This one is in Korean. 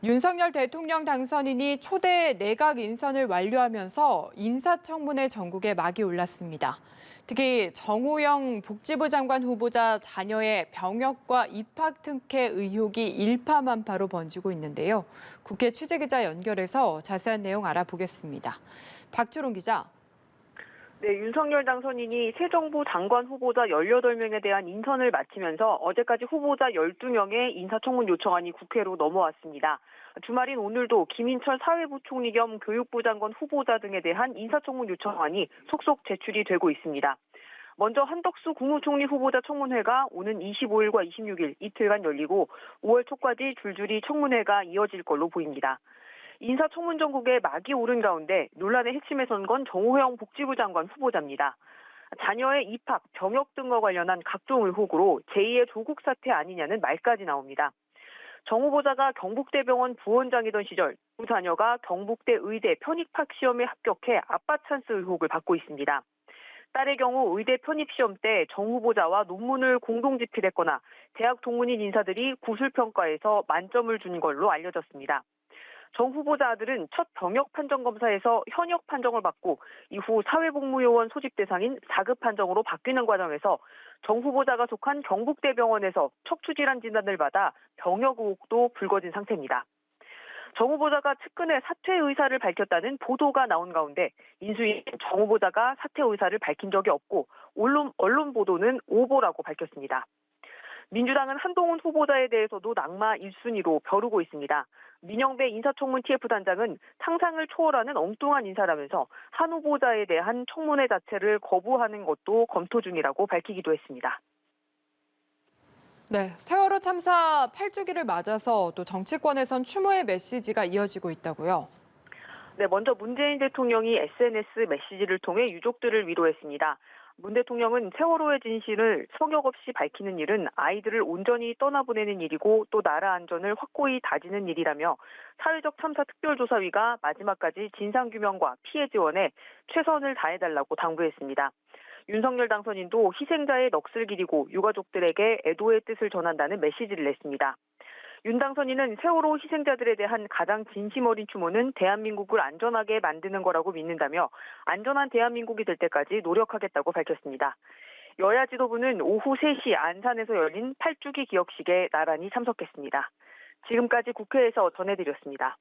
윤석열 대통령 당선인이 초대 내각 인선을 완료하면서 인사청문회 전국에 막이 올랐습니다. 특히 정호영 복지부 장관 후보자 자녀의 병역과 입학 특혜 의혹이 일파만파로 번지고 있는데요. 국회 취재기자 연결해서 자세한 내용 알아보겠습니다. 박주롱 기자. 네, 윤석열 당선인이 새 정부 장관 후보자 18명에 대한 인선을 마치면서 어제까지 후보자 12명의 인사청문 요청안이 국회로 넘어왔습니다. 주말인 오늘도 김인철 사회부총리 겸 교육부 장관 후보자 등에 대한 인사청문 요청안이 속속 제출이 되고 있습니다. 먼저 한덕수 국무총리 후보자 청문회가 오는 25일과 26일 이틀간 열리고 5월 초까지 줄줄이 청문회가 이어질 걸로 보입니다. 인사청문 전국에 막이 오른 가운데 논란의 핵심에 선 건 정호영 복지부 장관 후보자입니다. 자녀의 입학, 병역 등과 관련한 각종 의혹으로 제2의 조국 사태 아니냐는 말까지 나옵니다. 정 후보자가 경북대병원 부원장이던 시절 두 자녀가 경북대 의대 편입학 시험에 합격해 아빠 찬스 의혹을 받고 있습니다. 딸의 경우 의대 편입시험 때 정 후보자와 논문을 공동 집필했거나 대학 동문인 인사들이 구술평가에서 만점을 준 걸로 알려졌습니다. 정 후보자 아들은 첫 병역 판정 검사에서 현역 판정을 받고 이후 사회복무요원 소집 대상인 4급 판정으로 바뀌는 과정에서 정 후보자가 속한 경북대병원에서 척추질환 진단을 받아 병역 의혹도 불거진 상태입니다. 정 후보자가 측근에 사퇴 의사를 밝혔다는 보도가 나온 가운데 인수위는 정 후보자가 사퇴 의사를 밝힌 적이 없고 언론 보도는 오보라고 밝혔습니다. 민주당은 한동훈 후보자에 대해서도 낙마 1순위로 벼르고 있습니다. 민영배 인사청문 TF단장은 상상을 초월하는 엉뚱한 인사라면서 한 후보자에 대한 청문회 자체를 거부하는 것도 검토 중이라고 밝히기도 했습니다. 네, 세월호 참사 8주기를 맞아서 또 정치권에선 추모의 메시지가 이어지고 있다고요. 네, 먼저 문재인 대통령이 SNS 메시지를 통해 유족들을 위로했습니다. 문 대통령은 세월호의 진실을 성역 없이 밝히는 일은 아이들을 온전히 떠나보내는 일이고 또 나라 안전을 확고히 다지는 일이라며 사회적 참사 특별조사위가 마지막까지 진상규명과 피해 지원에 최선을 다해달라고 당부했습니다. 윤석열 당선인도 희생자의 넋을 기리고 유가족들에게 애도의 뜻을 전한다는 메시지를 냈습니다. 윤 당선인은 세월호 희생자들에 대한 가장 진심 어린 추모는 대한민국을 안전하게 만드는 거라고 믿는다며 안전한 대한민국이 될 때까지 노력하겠다고 밝혔습니다. 여야 지도부는 오후 3시 안산에서 열린 8주기 기억식에 나란히 참석했습니다. 지금까지 국회에서 전해드렸습니다.